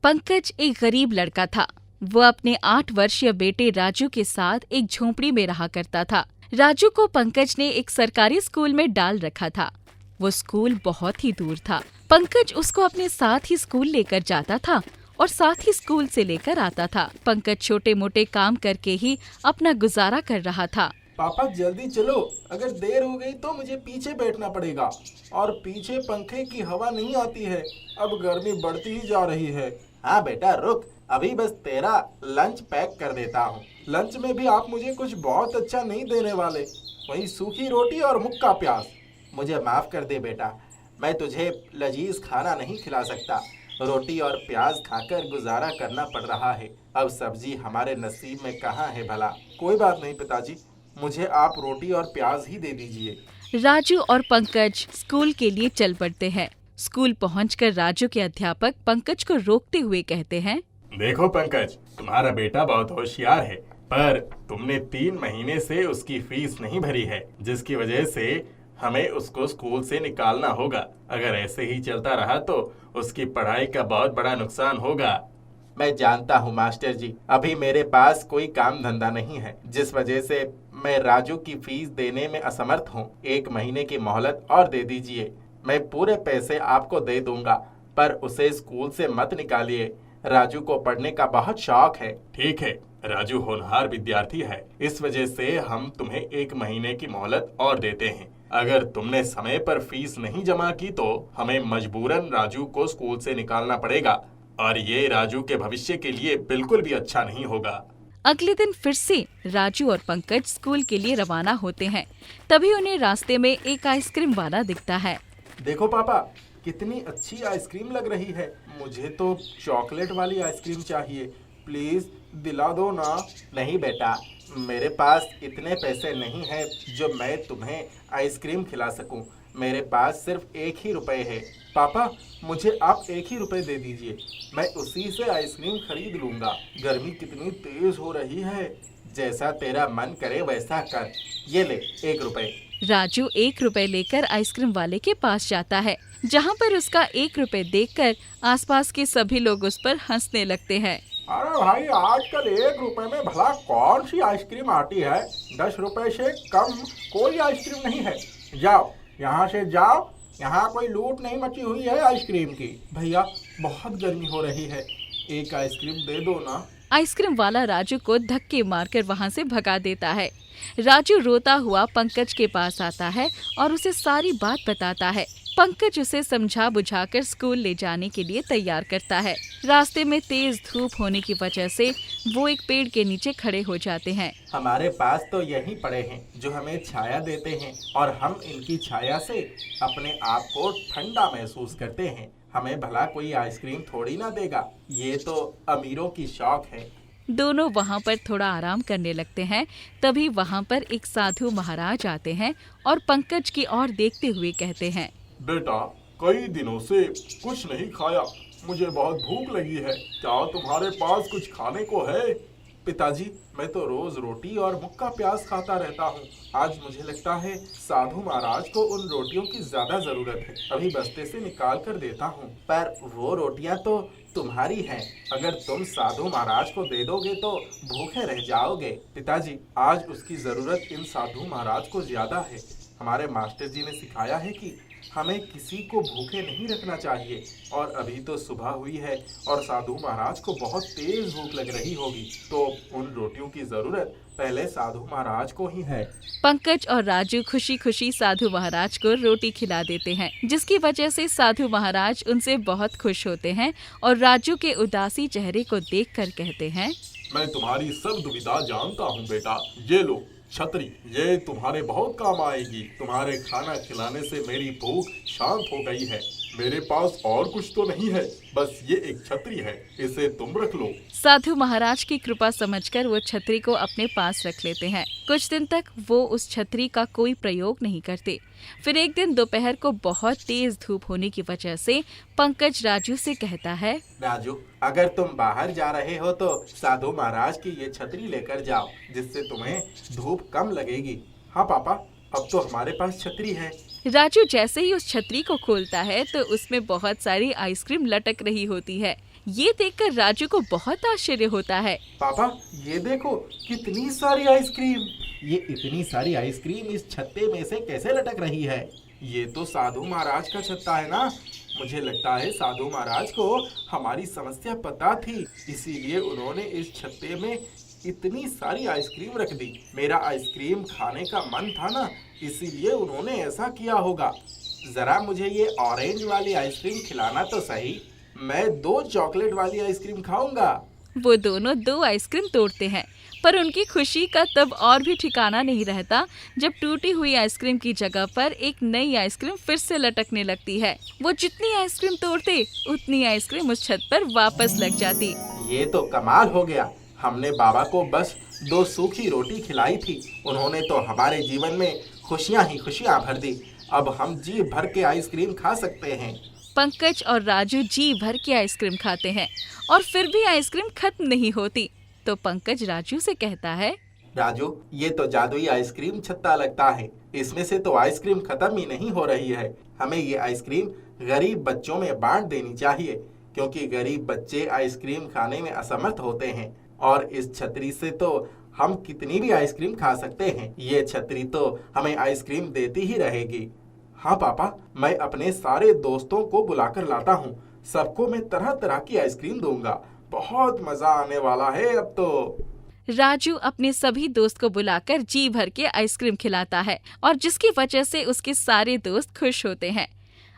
पंकज एक गरीब लड़का था। वो अपने 8 वर्षीय बेटे राजू के साथ एक झोंपड़ी में रहा करता था। राजू को पंकज ने एक सरकारी स्कूल में डाल रखा था। वो स्कूल बहुत ही दूर था। पंकज उसको अपने साथ ही स्कूल लेकर जाता था और साथ ही स्कूल से लेकर आता था। पंकज छोटे मोटे काम करके ही अपना गुजारा कर रहा था। पापा जल्दी चलो, अगर देर हो गई तो मुझे पीछे बैठना पड़ेगा और पीछे पंखे की हवा नहीं आती है। अब गर्मी बढ़ती ही जा रही है। हाँ बेटा रुक, अभी बस तेरा लंच पैक कर देता हूँ। लंच में भी आप मुझे कुछ बहुत अच्छा नहीं देने वाले, वही सूखी रोटी और मुक्का प्याज। मुझे माफ कर दे बेटा, मैं तुझे लजीज खाना नहीं खिला सकता। रोटी और प्याज खाकर गुजारा करना पड़ रहा है। अब सब्जी हमारे नसीब में कहाँ है भला। कोई बात नहीं पिताजी, मुझे आप रोटी और प्याज ही दे दीजिए। राजू और पंकज स्कूल के लिए चल पड़ते हैं। स्कूल पहुंचकर राजू के अध्यापक पंकज को रोकते हुए कहते हैं, देखो पंकज, तुम्हारा बेटा बहुत होशियार है, पर तुमने 3 महीने से उसकी फीस नहीं भरी है, जिसकी वजह से हमें उसको स्कूल से निकालना होगा। अगर ऐसे ही चलता रहा तो उसकी पढ़ाई का बहुत बड़ा नुकसान होगा। मैं जानता हूँ मास्टर जी, अभी मेरे पास कोई काम धंधा नहीं है, जिस वजह से मैं राजू की फीस देने में असमर्थ हूँ। 1 महीने की मोहलत और दे दीजिए, मैं पूरे पैसे आपको दे दूंगा, पर उसे स्कूल से मत निकालिए। राजू को पढ़ने का बहुत शौक है। ठीक है, राजू होनहार विद्यार्थी है, इस वजह से हम तुम्हें 1 महीने की मोहलत और देते हैं। अगर तुमने समय पर फीस नहीं जमा की तो हमें मजबूरन राजू को स्कूल से निकालना पड़ेगा, और ये राजू के भविष्य के लिए बिल्कुल भी अच्छा नहीं होगा। अगले दिन फिर से राजू और पंकज स्कूल के लिए रवाना होते हैं। तभी उन्हें रास्ते में एक आइसक्रीम वाला दिखता है। देखो पापा, कितनी अच्छी आइसक्रीम लग रही है। मुझे तो चॉकलेट वाली आइसक्रीम चाहिए, प्लीज दिला दो ना। नहीं बेटा, मेरे पास इतने पैसे नहीं हैं जो मैं तुम्हें आइसक्रीम खिला सकूं। मेरे पास सिर्फ 1 ही रुपए है। पापा, मुझे आप 1 ही रुपए दे दीजिए, मैं उसी से आइसक्रीम खरीद लूंगा। गर्मी कितनी तेज हो रही है। जैसा तेरा मन करे वैसा कर। ये ले 1 रुपए। राजू 1 रुपए लेकर आइसक्रीम वाले के पास जाता है, जहाँ पर उसका 1 रुपए देखकर आसपास के सभी लोग उस पर हंसने लगते हैं। अरे भाई, आजकल 1 रुपए में भला कौन सी आइसक्रीम आती है। 10 रुपए से कम कोई आइसक्रीम नहीं है। जाओ यहाँ से जाओ, यहाँ कोई लूट नहीं मची हुई है आइसक्रीम की। भैया बहुत गर्मी हो रही है, एक आइसक्रीम दे दो ना। आइसक्रीम वाला राजू को धक्के मारकर वहाँ से भगा देता है। राजू रोता हुआ पंकज के पास आता है और उसे सारी बात बताता है। पंकज उसे समझा बुझाकर स्कूल ले जाने के लिए तैयार करता है। रास्ते में तेज धूप होने की वजह से वो एक पेड़ के नीचे खड़े हो जाते हैं। हमारे पास तो यही पड़े हैं जो हमें छाया देते हैं, और हम इनकी छाया से अपने आप को ठंडा महसूस करते हैं। हमें भला कोई आइसक्रीम थोड़ी ना देगा, ये तो अमीरों की शौक है। दोनों वहाँ पर थोड़ा आराम करने लगते हैं। तभी वहाँ पर एक साधु महाराज आते हैं और पंकज की ओर देखते हुए कहते हैं, बेटा, कई दिनों से कुछ नहीं खाया, मुझे बहुत भूख लगी है, क्या तुम्हारे पास कुछ खाने को है? पिताजी, मैं तो रोज रोटी और मुक्का प्याज खाता रहता हूँ। आज मुझे लगता है साधु महाराज को उन रोटियों की ज्यादा जरूरत है। अभी बस्ते से निकाल कर देता हूँ। पर वो रोटियाँ तो तुम्हारी हैं, अगर तुम साधु महाराज को दे दोगे तो भूखे रह जाओगे। पिताजी, आज उसकी जरूरत इन साधु महाराज को ज्यादा है। हमारे मास्टर जी ने सिखाया है कि हमें किसी को भूखे नहीं रखना चाहिए, और अभी तो सुबह हुई है और साधु महाराज को बहुत तेज भूख लग रही होगी, तो उन रोटियों की जरूरत पहले साधु महाराज को ही है। पंकज और राजू खुशी खुशी साधु महाराज को रोटी खिला देते हैं, जिसकी वजह से साधु महाराज उनसे बहुत खुश होते हैं और राजू के उदासी चेहरे को देखकर कहते हैं, मैं तुम्हारी सब दुविधा जानता हूँ बेटा, ये लो छतरी, ये तुम्हारे बहुत काम आएगी। तुम्हारे खाना खिलाने से मेरी भूख शांत हो गई है। मेरे पास और कुछ तो नहीं है, बस ये एक छतरी है, इसे तुम रख लो। साधु महाराज की कृपा समझकर वो छतरी को अपने पास रख लेते हैं। कुछ दिन तक वो उस छतरी का कोई प्रयोग नहीं करते। फिर एक दिन दोपहर को बहुत तेज धूप होने की वजह से पंकज राजू से कहता है, राजू, अगर तुम बाहर जा रहे हो तो साधु महाराज की ये छतरी लेकर जाओ, जिससे तुम्हें धूप कम लगेगी। हाँ पापा, अब तो हमारे पास छतरी है। राजू जैसे ही उस छतरी को खोलता है तो उसमें बहुत सारी आइसक्रीम लटक रही होती है। ये देखकर राजू को बहुत आश्चर्य होता है। पापा ये देखो कितनी सारी आइसक्रीम। ये इतनी सारी आइसक्रीम इस छत्ते में से कैसे लटक रही है? ये तो साधु महाराज का छत्ता है ना। मुझे लगता है साधु महाराज को हमारी समस्या पता थी, इसीलिए उन्होंने इस छत्ते में इतनी सारी आइसक्रीम रख दी। मेरा आइसक्रीम खाने का मन था ना, इसीलिए उन्होंने ऐसा किया होगा। जरा मुझे ये ऑरेंज वाली आइसक्रीम खिलाना तो सही। मैं 2 चॉकलेट वाली आइसक्रीम खाऊंगा। वो दोनों 2 आइसक्रीम तोड़ते हैं, पर उनकी खुशी का तब और भी ठिकाना नहीं रहता जब टूटी हुई आइसक्रीम की जगह पर एक नई आइसक्रीम फिर से लटकने लगती है। वो जितनी आइसक्रीम तोड़ते उतनी आइसक्रीम उस छत पर वापस लग जाती। ये तो कमाल हो गया। हमने बाबा को बस 2 सूखी रोटी खिलाई थी, उन्होंने तो हमारे जीवन में खुशियां ही खुशियां भर दी। अब हम जी भर के आइसक्रीम खा सकते हैं। पंकज और राजू जी भर के आइसक्रीम खाते हैं और फिर भी आइसक्रीम खत्म नहीं होती। तो पंकज राजू से कहता है, राजू ये तो जादुई आइसक्रीम छत्ता लगता है। इसमें से तो आइसक्रीम खत्म ही नहीं हो रही है। हमें ये आइसक्रीम गरीब बच्चों में बांट देनी चाहिए, क्योंकि गरीब बच्चे आइसक्रीम खाने में असमर्थ होते हैं। और इस छतरी से तो हम कितनी भी आइसक्रीम खा सकते हैं। ये छतरी तो हमें आइसक्रीम देती ही रहेगी। हाँ पापा, मैं अपने सारे दोस्तों को बुलाकर लाता हूँ। सबको मैं तरह तरह की आइसक्रीम दूंगा। बहुत मजा आने वाला है अब तो। राजू अपने सभी दोस्त को बुलाकर जी भर के आइसक्रीम खिलाता है और जिसकी वजह से उसके सारे दोस्त खुश होते हैं।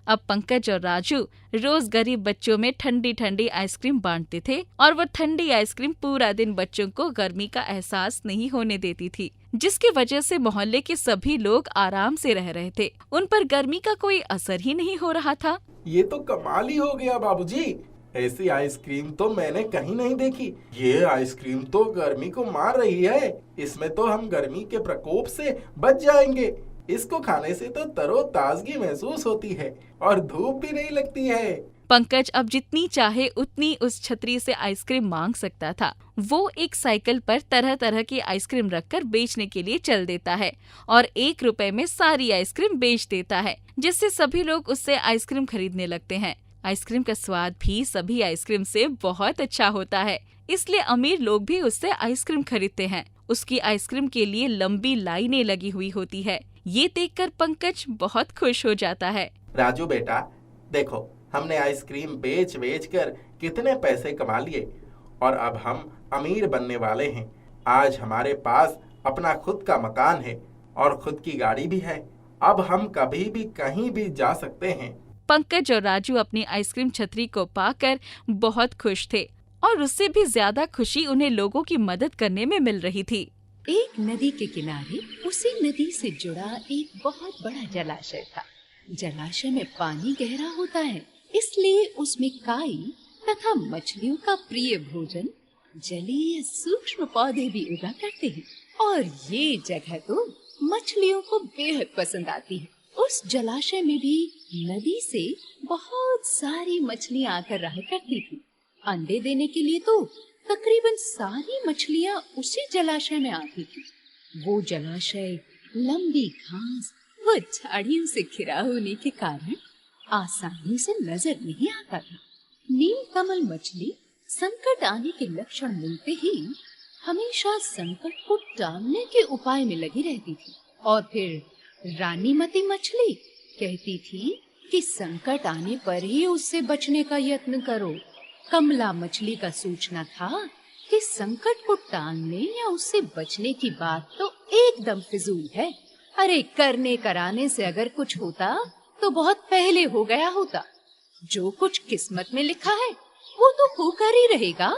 अब पंकज और राजू रोज गरीब बच्चों में ठंडी ठंडी आइसक्रीम बांटते थे और वो ठंडी आइसक्रीम पूरा दिन बच्चों को गर्मी का एहसास नहीं होने देती थी, जिसकी वजह से मोहल्ले के सभी लोग आराम से रह रहे थे। उन पर गर्मी का कोई असर ही नहीं हो रहा था। ये तो कमाल ही हो गया बाबूजी। ऐसी आइसक्रीम तो मैंने कहीं नहीं देखी। ये आइसक्रीम तो गर्मी को मार रही है। इसमें तो हम गर्मी के प्रकोप से बच जाएंगे। इसको खाने से तो तरोताजगी महसूस होती है और धूप भी नहीं लगती है। पंकज अब जितनी चाहे उतनी उस छतरी से आइसक्रीम मांग सकता था। वो एक साइकिल पर तरह तरह की आइसक्रीम रखकर बेचने के लिए चल देता है और 1 रुपए में सारी आइसक्रीम बेच देता है, जिससे सभी लोग उससे आइसक्रीम खरीदने लगते हैं। आइसक्रीम का स्वाद भी सभी आइसक्रीम से बहुत अच्छा होता है, इसलिए अमीर लोग भी उससे आइसक्रीम खरीदते हैं। उसकी आइसक्रीम के लिए लंबी लाइनें लगी हुई होती है। ये देखकर पंकज बहुत खुश हो जाता है। राजू बेटा, देखो हमने आइसक्रीम बेच बेच कर कितने पैसे कमा लिए और अब हम अमीर बनने वाले हैं। आज हमारे पास अपना खुद का मकान है और खुद की गाड़ी भी है। अब हम कभी भी कहीं भी जा सकते हैं। पंकज और राजू अपनी आइसक्रीम छतरी को पाकर बहुत खुश थे और उससे भी ज्यादा खुशी उन्हें लोगों की मदद करने में मिल रही थी। एक नदी के किनारे उसी नदी से जुड़ा एक बहुत बड़ा जलाशय था। जलाशय में पानी गहरा होता है, इसलिए उसमें काई तथा मछलियों का प्रिय भोजन जलीय सूक्ष्म पौधे भी उगा करते हैं और ये जगह तो मछलियों को बेहद पसंद आती है। उस जलाशय में भी नदी से बहुत सारी मछलियां आकर रहा करती थी। अंडे देने के लिए तो तकरीबन सारी मछलियां उसी जलाशय में आती थी। वो जलाशय लंबी घास व झाड़ियों से घिरा होने के कारण आसानी से नजर नहीं आता था। नील कमल मछली संकट आने के लक्षण मिलते ही हमेशा संकट को टालने के उपाय में लगी रहती थी। और फिर रानीमती मछली कहती थी कि संकट आने पर ही उससे बचने का यत्न करो। कमला मछली का सोचना था कि संकट को टालने या उससे बचने की बात तो एकदम फिजूल है। अरे करने कराने से अगर कुछ होता तो बहुत पहले हो गया होता। जो कुछ किस्मत में लिखा है वो तो होकर ही रहेगा।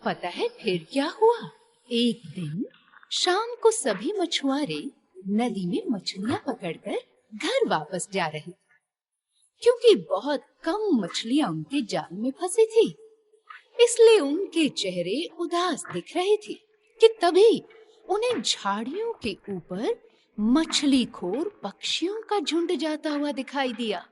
पता है फिर क्या हुआ? एक दिन शाम को सभी मछुआरे नदी में मछलियां पकड़कर घर वापस जा रहे थे, क्योंकि बहुत कम मछलियां उनके जाल में फंसी थी। इसलिए उनके चेहरे उदास दिख रहे थे कि तभी उन्हें झाड़ियों के ऊपर मछली खोर पक्षियों का झुंड जाता हुआ दिखाई दिया।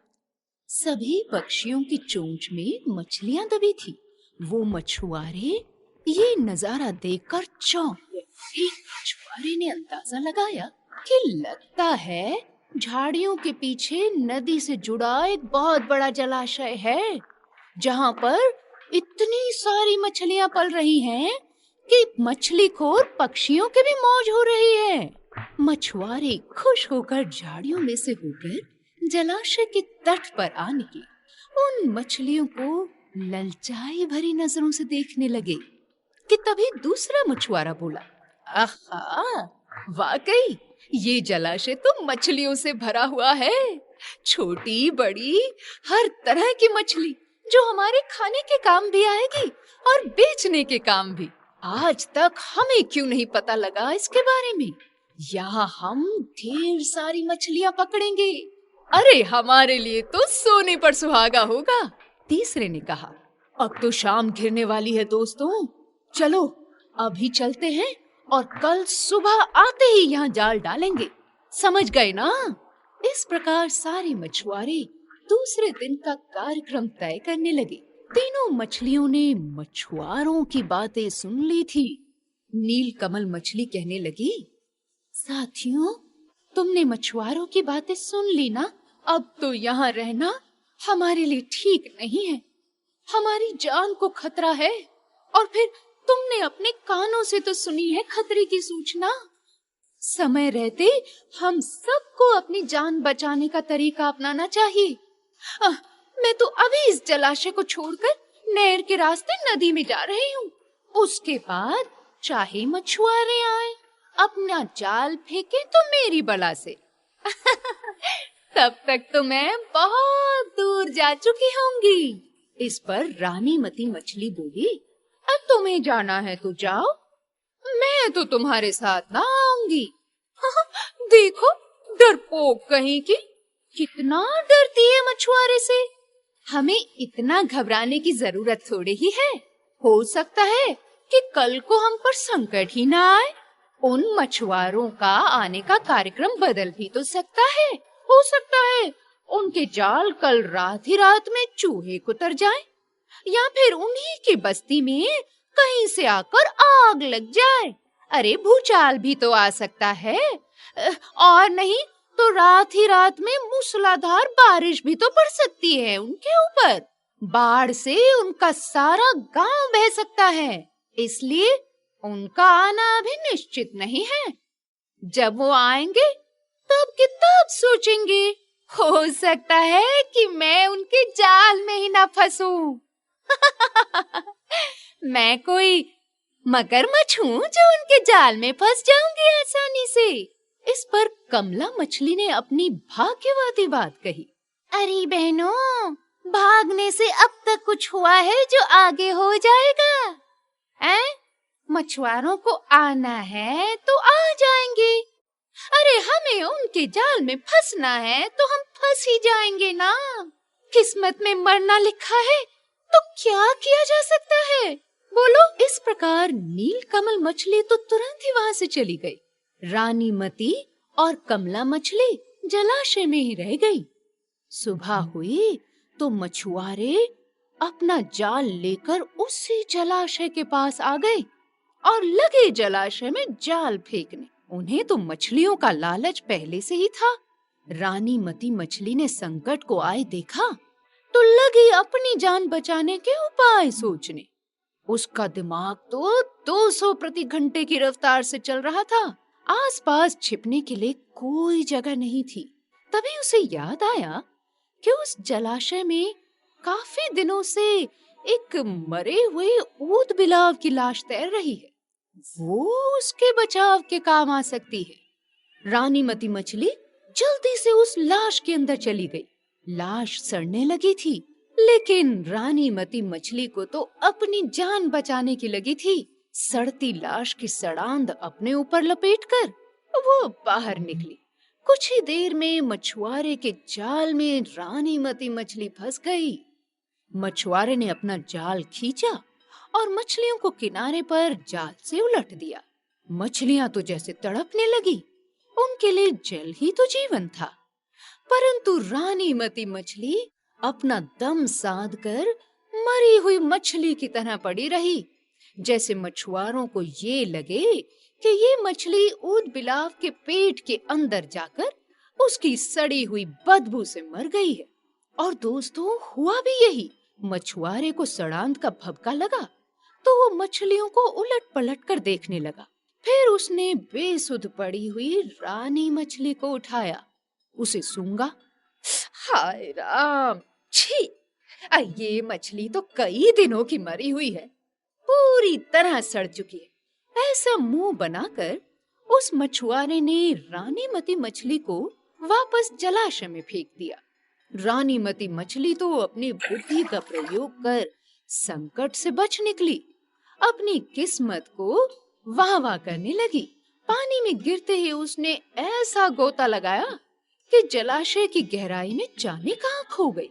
सभी पक्षियों की चोंच में मछलियां दबी थी। वो मछुआरे ये नजारा देखकर चौंक गए। एक मछुआरे ने अंदाजा लगाया कि लगता है झाड़ियों के पीछे नदी से जुड़ा एक बहुत बड़ा जलाशय है, जहां पर इतनी सारी मछलियां पल रही हैं कि मछली खोर पक्षियों की भी मौज हो रही है। मछुआरे खुश होकर झाड़ियों में से होकर जलाशय के तट पर आ निकले। उन मछलियों को ललचाई भरी नजरों से देखने लगे कि तभी दूसरा मछुआरा बोला, आहा, वाकई ये जलाशय तो मछलियों से भरा हुआ है। छोटी बड़ी हर तरह की मछली जो हमारे खाने के काम भी आएगी और बेचने के काम भी। आज तक हमें क्यों नहीं पता लगा इसके बारे में। यहाँ हम ढेर सारी मछलियां पकड़ेंगे। अरे हमारे लिए तो सोने पर सुहागा होगा। तीसरे ने कहा, अब तो शाम घिरने वाली है दोस्तों, चलो अभी चलते हैं और कल सुबह आते ही यहाँ जाल डालेंगे। समझ गए ना? इस प्रकार सारे मछुआरे दूसरे दिन का कार्यक्रम तय करने लगे। तीनों मछलियों ने मछुआरों की बातें सुन ली थी। नीलकमल मछली कहने लगी, साथियों, तुमने मछुआरों की बातें सुन ली ना? अब तो यहाँ रहना हमारे लिए ठीक नहीं है। हमारी जान को खतरा है। और फिर तुमने अपने कानों से तो सुनी है खतरे की सूचना। समय रहते हम सबको अपनी जान बचाने का तरीका अपनाना चाहिए। मैं तो अभी इस जलाशय को छोड़कर नहर के रास्ते नदी में जा रही हूँ। उसके बाद चाहे मछुआरे आए, अपना जाल फेंके तो मेरी बला से। तब तक तो मैं बहुत दूर जा चुकी होंगी। इस पर रानी मती मछली बोली, अब तुम्हें जाना है तो जाओ, मैं तो तुम्हारे साथ ना आऊंगी। देखो डरपोक कहीं की, कितना डरती है मछुआरे से। हमें इतना घबराने की जरूरत थोड़ी ही है। हो सकता है कि कल को हम पर संकट ही ना आए। उन मछुआरों का आने का कार्यक्रम बदल भी तो सकता है। हो सकता है उनके जाल कल रात ही रात में चूहे कुतर जाएं, या फिर उन्हीं की बस्ती में कहीं से आकर आग लग जाए। अरे भूचाल भी तो आ सकता है, और नहीं तो रात ही रात में मूसलाधार बारिश भी तो पड़ सकती है उनके ऊपर। बाढ़ से उनका सारा गांव बह सकता है, इसलिए उनका आना अभी निश्चित नहीं है। जब वो आएंगे तब की तब सोचेंगे। हो सकता है कि मैं उनके जाल में ही ना फंसूं। मैं कोई मगरमच्छ हूँ जो उनके जाल में फंस जाऊंगी आसानी से। इस पर कमला मछली ने अपनी भाग्यवादी बात कही, अरे बहनों, भागने से अब तक कुछ हुआ है जो आगे हो जाएगा? मछुआरों को आना है तो आ जाएंगे। अरे हमें उनके जाल में फंसना है तो हम फंस ही जाएंगे ना। किस्मत में मरना लिखा है तो क्या किया जा सकता है, बोलो। इस प्रकार नीलकमल मछली तो तुरंत ही वहां से चली गई। रानी मती और कमला मछली जलाशय में ही रह गई। सुबह हुई तो मछुआरे अपना जाल लेकर उसी जलाशय के पास आ गए और लगे जलाशय में जाल फेंकने। उन्हें तो मछलियों का लालच पहले से ही था। रानी मती मछली ने संकट को आए देखा तो लगी अपनी जान बचाने के उपाय सोचने। उसका दिमाग तो 200 प्रति घंटे की रफ्तार से चल रहा था। आसपास छिपने के लिए कोई जगह नहीं थी। तभी उसे याद आया कि उस जलाशय में काफी दिनों से एक मरे हुए ऊद बिलाव की लाश तैर रही है। वो उसके बचाव के काम आ सकती है। रानी मती मछली जल्दी से उस लाश के अंदर चली गई। लाश सड़ने लगी थी, लेकिन रानी मती मछली को तो अपनी जान बचाने की लगी थी। सड़ती लाश की सड़ांध अपने ऊपर लपेटकर वो बाहर निकली। कुछ ही देर में मछुआरे के जाल में रानी मती मछली फंस गई। मछुआरे ने अपना जाल खींचा और मछलियों को किनारे पर जाल से उलट दिया। मछलियां तो जैसे तड़पने लगी। उनके लिए जल ही तो जीवन था। परंतु रानी मती मछली अपना दम साध कर मरी हुई मछली की तरह पड़ी रही। जैसे मछुआरों को ये लगे कि ये मछली ऊद बिलाव के पेट के अंदर जाकर उसकी सड़ी हुई बदबू से मर गई है। और दोस्तों, हुआ भी यही। मछुआरे को सड़ांध का भभका लगा तो वो मछलियों को उलट पलट कर देखने लगा। फिर उसने बेसुध पड़ी हुई रानी मछली को उठाया, उसे सूंघा। हाय राम, छी! ये मछली तो कई दिनों की मरी हुई है, पूरी तरह सड़ चुकी है। ऐसा मुंह बनाकर उस मछुआरे ने रानीमती मछली को वापस जलाशय में फेंक दिया। रानीमती मछली तो अपनी बुद्धि का प्रयोग कर संकट से बच निकली, अपनी किस्मत को वाह-वाह करने लगी। पानी में गिरते ही उसने ऐसा गोता लगाया कि जलाशय की गहराई में जाने कहां खो गई।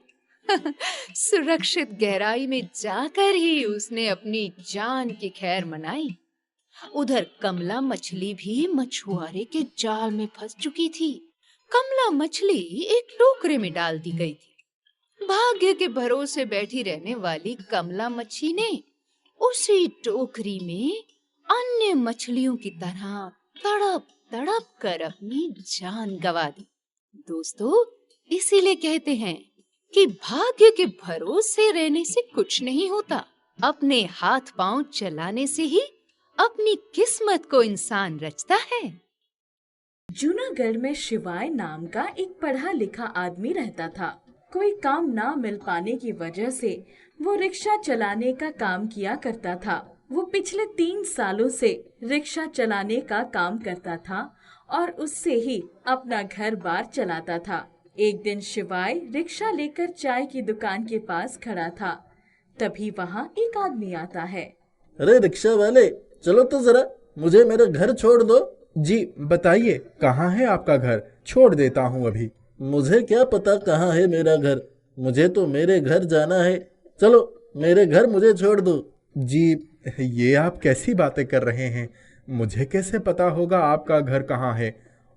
सुरक्षित गहराई में जाकर ही उसने अपनी जान की खैर मनाई। उधर कमला मछली भी मछुआरे के जाल में फंस चुकी थी। कमला मछली एक टोकरे में डाल दी गई थी। भाग्य के भरोसे बैठी रहने वाली कमला मच्छी ने उसी टोकरी में अन्य मछलियों की तरह तड़प तड़प कर अपनी जान गंवा दी। दोस्तों, इसीलिए कहते हैं कि भाग्य के भरोसे रहने से कुछ नहीं होता, अपने हाथ पांव चलाने से ही अपनी किस्मत को इंसान रचता है। जूनागढ़ में शिवाय नाम का एक पढ़ा लिखा आदमी रहता था। कोई काम ना मिल पाने की वजह से वो रिक्शा चलाने का काम किया करता था। वो पिछले 3 सालों से रिक्शा चलाने का काम करता था और उससे ही अपना घर बार चलाता था। एक दिन शिवाय रिक्शा लेकर चाय की दुकान के पास खड़ा था। तभी वहाँ एक आदमी आता है। अरे रिक्शा वाले, चलो तो जरा, मुझे मेरा घर छोड़ दो। जी बताइए, कहाँ है आपका घर? छोड़ देता हूँ अभी। मुझे क्या पता कहाँ है मेरा घर, मुझे तो मेरे घर जाना है। चलो मेरे घर मुझे छोड़ दो। जी ये आप कैसी बातें कर रहे हैं? मुझे कैसे पता होगा आपका घर कहाँ है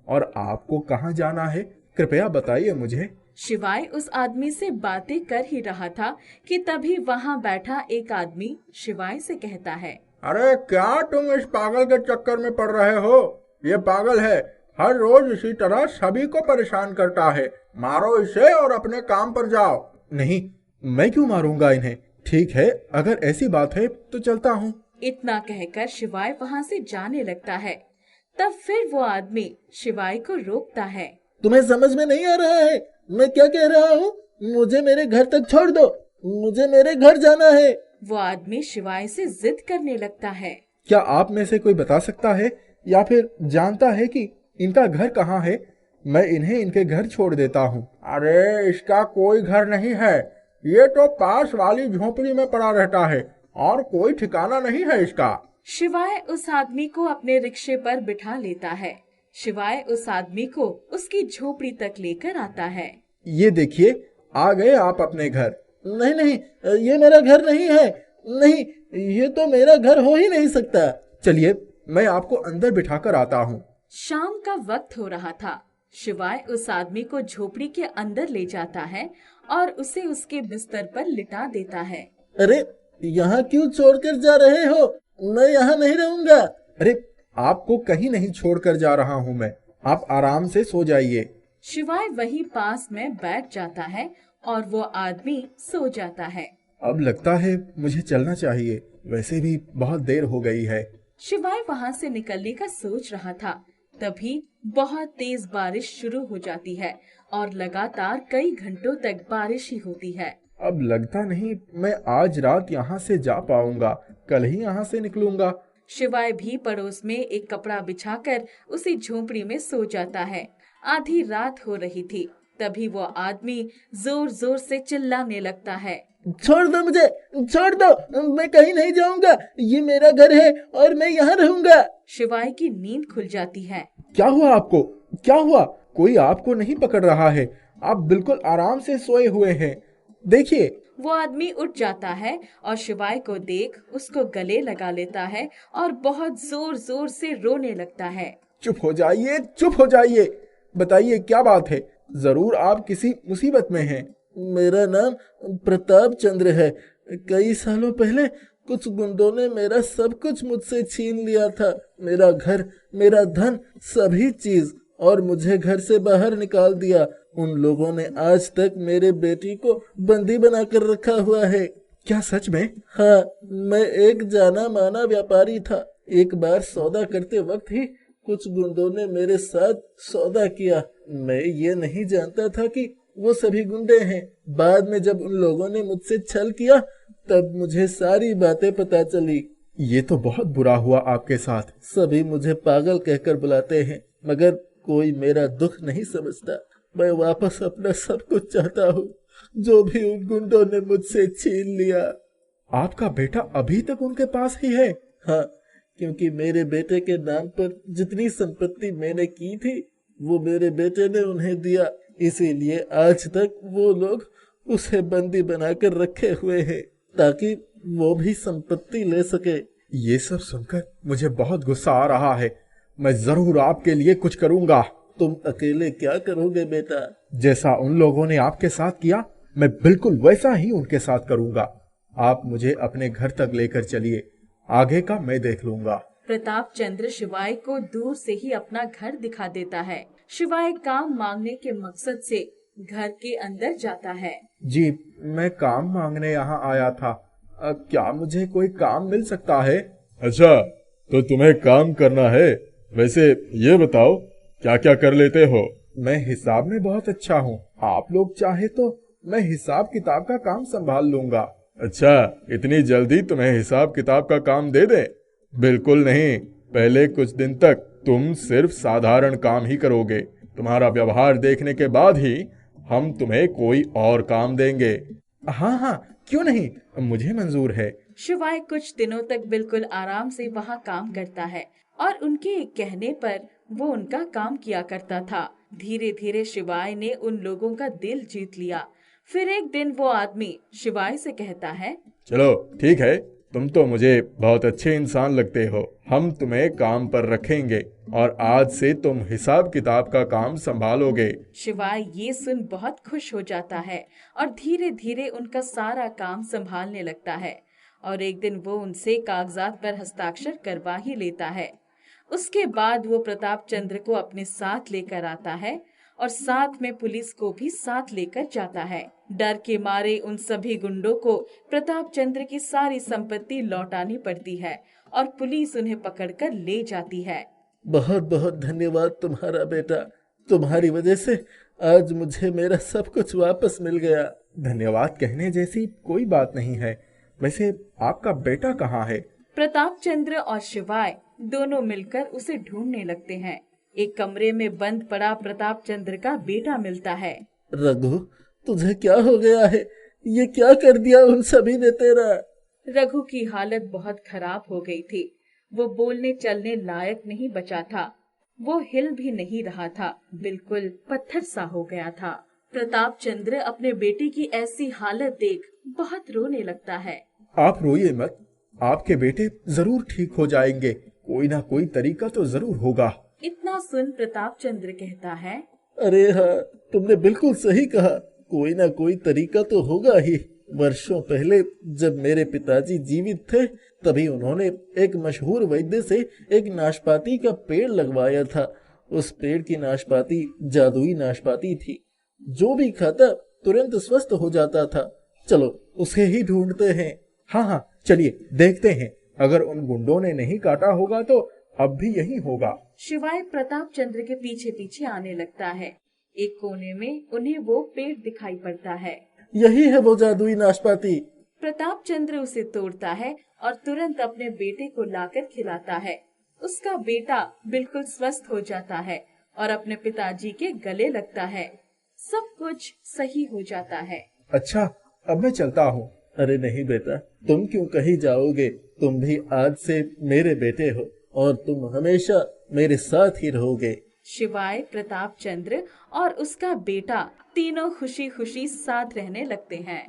और आपको कहाँ जाना है? कृपया बताइए मुझे। शिवाय उस आदमी से बातें कर ही रहा था कि तभी वहाँ बैठा एक आदमी शिवाय से कहता है, अरे क्या तुम इस पागल के चक्कर में पड़ रहे हो? ये पागल है, हर रोज इसी तरह सभी को परेशान करता है। मारो इसे और अपने काम पर जाओ। नहीं, मैं क्यों मारूंगा इन्हें? ठीक है, अगर ऐसी बात है तो चलता हूँ। इतना कहकर शिवाय वहाँ से जाने लगता है। तब फिर वो आदमी शिवाय को रोकता है। तुम्हें समझ में नहीं आ रहा है मैं क्या कह रहा हूँ? मुझे मेरे घर तक छोड़ दो, मुझे मेरे घर जाना है। वो आदमी शिवाय से जिद करने लगता है। क्या आप में से कोई बता सकता है या फिर जानता है कि इनका घर कहाँ है? मैं इन्हें इनके घर छोड़ देता हूँ। अरे इसका कोई घर नहीं है, ये तो पास वाली झोपड़ी में पड़ा रहता है और कोई ठिकाना नहीं है इसका। शिवाय उस आदमी को अपने रिक्शे पर बिठा लेता है। शिवाय उस आदमी को उसकी झोपड़ी तक लेकर आता है। ये देखिए, आ गए आप अपने घर। नहीं नहीं, ये मेरा घर नहीं है। नहीं, ये तो मेरा घर हो ही नहीं सकता। चलिए मैं आपको अंदर बिठाकर आता हूँ। शाम का वक्त हो रहा था। शिवाय उस आदमी को झोपड़ी के अंदर ले जाता है और उसे उसके बिस्तर पर लिटा देता है। अरे यहाँ क्यों छोड़कर जा रहे हो? मैं यहाँ नहीं रहूंगा। अरे आपको कहीं नहीं छोड़कर जा रहा हूँ मैं, आप आराम से सो जाइए। शिवाय वही पास में बैठ जाता है और वो आदमी सो जाता है। अब लगता है मुझे चलना चाहिए, वैसे भी बहुत देर हो गई है। शिवाय वहाँ से निकलने का सोच रहा था, तभी बहुत तेज बारिश शुरू हो जाती है और लगातार कई घंटों तक बारिश ही होती है। अब लगता नहीं मैं आज रात यहाँ से जा पाऊंगा, कल ही यहाँ से निकलूंगा। शिवाय भी पड़ोस में एक कपड़ा बिछाकर उसी झोपड़ी में सो जाता है। आधी रात हो रही थी, तभी वो आदमी जोर जोर से चिल्लाने लगता है। छोड़ दो मुझे, छोड़ दो, मैं कहीं नहीं जाऊंगा। ये मेरा घर है और मैं यहाँ रहूंगा। शिवाय की नींद खुल जाती है। क्या हुआ आपको? क्या हुआ? कोई आपको नहीं पकड़ रहा है, आप बिल्कुल आराम से सोए हुए हैं। देखिए। वो आदमी उठ जाता है और शिवाय को देख उसको गले लगा लेता है और बहुत जोर जोर से रोने लगता है। चुप हो जाइए, चुप हो जाइए। बताइए क्या बात है? जरूर आप किसी मुसीबत में हैं। मेरा नाम प्रताप चंद्र है। कई सालों पहले कुछ गुंडों ने मेरा सब कुछ मुझसे छीन लिया था। मेरा घर, मेरा धन, सभी चीज। और मुझे घर से बाहर निकाल दिया। उन लोगों ने आज तक मेरे बेटी को बंदी बनाकर रखा हुआ है। क्या सच में? हाँ, मैं एक जाना माना व्यापारी था। एक बार सौदा करते वक्त ही कुछ गुंडों ने मेरे साथ सौदा किया। मैं ये नहीं जानता था कि वो सभी गुंडे हैं। बाद में जब उन लोगों ने मुझसे छल किया तब मुझे सारी बातें पता चली। ये तो बहुत बुरा हुआ आपके साथ। सभी मुझे पागल कहकर बुलाते हैं, मगर कोई मेरा दुख नहीं समझता। मैं वापस अपना सब कुछ चाहता हूँ, जो भी उन गुंडों ने मुझसे छीन लिया। आपका बेटा अभी तक उनके पास ही है? हाँ, क्योंकि मेरे बेटे के नाम पर जितनी संपत्ति मैंने की थी वो मेरे बेटे ने उन्हें दिया। इसीलिए आज तक वो लोग उसे बंदी बनाकर रखे हुए हैं ताकि वो भी संपत्ति ले सके। ये सब सुनकर मुझे बहुत गुस्सा आ रहा है। मैं जरूर आपके लिए कुछ करूंगा। तुम अकेले क्या करोगे बेटा? जैसा उन लोगों ने आपके साथ किया, मैं बिल्कुल वैसा ही उनके साथ करूंगा। आप मुझे अपने घर तक लेकर चलिए, आगे का मैं देख लूंगा। प्रताप चंद्र शिवाय को दूर से ही अपना घर दिखा देता है। शिवाय काम मांगने के मकसद से घर के अंदर जाता है। जी, मैं काम मांगने यहाँ आया था। क्या मुझे कोई काम मिल सकता है? अच्छा, तो तुम्हें काम करना है। वैसे ये बताओ क्या क्या कर लेते हो? मैं हिसाब में बहुत अच्छा हूँ। आप लोग चाहे तो मैं हिसाब किताब का काम संभाल लूंगा। अच्छा, इतनी जल्दी तुम्हें हिसाब किताब का काम दे दें? बिल्कुल नहीं। पहले कुछ दिन तक तुम सिर्फ साधारण काम ही करोगे। तुम्हारा व्यवहार देखने के बाद ही हम तुम्हें कोई और काम देंगे। हाँ हाँ, क्यों नहीं, मुझे मंजूर है। शिवाय कुछ दिनों तक बिल्कुल आराम से वहाँ काम करता है और उनके एक कहने पर वो उनका काम किया करता था। धीरे धीरे शिवाय ने उन लोगों का दिल जीत लिया। फिर एक दिन वो आदमी शिवाय से कहता है, चलो ठीक है, तुम तो मुझे बहुत अच्छे इंसान लगते हो। हम तुम्हें काम पर रखेंगे और आज से तुम हिसाब किताब का काम संभालोगे। शिवाय ये सुन बहुत खुश हो जाता है और धीरे धीरे उनका सारा काम संभालने लगता है। और एक दिन वो उनसे कागजात पर हस्ताक्षर करवा ही लेता है। उसके बाद वो प्रताप चंद्र को अपने साथ लेकर आता है और साथ में पुलिस को भी साथ लेकर जाता है। डर के मारे उन सभी गुंडों को प्रताप चंद्र की सारी संपत्ति लौटानी पड़ती है और पुलिस उन्हें पकड़कर ले जाती है। बहुत बहुत धन्यवाद तुम्हारा बेटा। तुम्हारी वजह से आज मुझे मेरा सब कुछ वापस मिल गया। धन्यवाद कहने जैसी कोई बात नहीं है। वैसे आपका बेटा कहाँ है? प्रताप चंद्र और शिवाय दोनों मिलकर उसे ढूंढने लगते हैं। एक कमरे में बंद पड़ा प्रताप चंद्र का बेटा मिलता है। रघु, तुझे क्या हो गया है? ये क्या कर दिया उन सभी ने तेरा? रघु की हालत बहुत खराब हो गई थी। वो बोलने चलने लायक नहीं बचा था। वो हिल भी नहीं रहा था, बिल्कुल पत्थर सा हो गया था। प्रताप चंद्र अपने बेटे की ऐसी हालत देख बहुत रोने लगता है। आप रोइए मत, आपके बेटे जरूर ठीक हो जाएंगे। कोई ना कोई तरीका तो जरूर होगा। इतना सुन प्रताप चंद्र कहता है, अरे हाँ, तुमने बिल्कुल सही कहा। कोई ना कोई तरीका तो होगा ही। वर्षों पहले जब मेरे पिताजी जीवित थे तभी उन्होंने एक मशहूर वैद्य से एक नाशपाती का पेड़ लगवाया था। उस पेड़ की नाशपाती जादुई नाशपाती थी। जो भी खाता तुरंत स्वस्थ हो जाता था। चलो उसे ही ढूंढते हैं। हाँ हाँ, चलिए देखते हैं। अगर उन गुंडों ने नहीं काटा होगा तो अब भी यही होगा। शिवाय प्रताप चंद्र के पीछे पीछे आने लगता है। एक कोने में उन्हें वो पेड़ दिखाई पड़ता है। यही है वो जादुई नाशपाती। प्रताप चंद्र उसे तोड़ता है और तुरंत अपने बेटे को लाकर खिलाता है। उसका बेटा बिल्कुल स्वस्थ हो जाता है और अपने पिताजी के गले लगता है। सब कुछ सही हो जाता है। अच्छा, अब मैं चलता हूँ। अरे नहीं बेटा, तुम क्यों कहीं जाओगे? तुम भी आज से मेरे बेटे हो और तुम हमेशा मेरे साथ ही रहोगे। शिवाय, प्रताप चंद्र और उसका बेटा तीनों खुशी खुशी साथ रहने लगते हैं।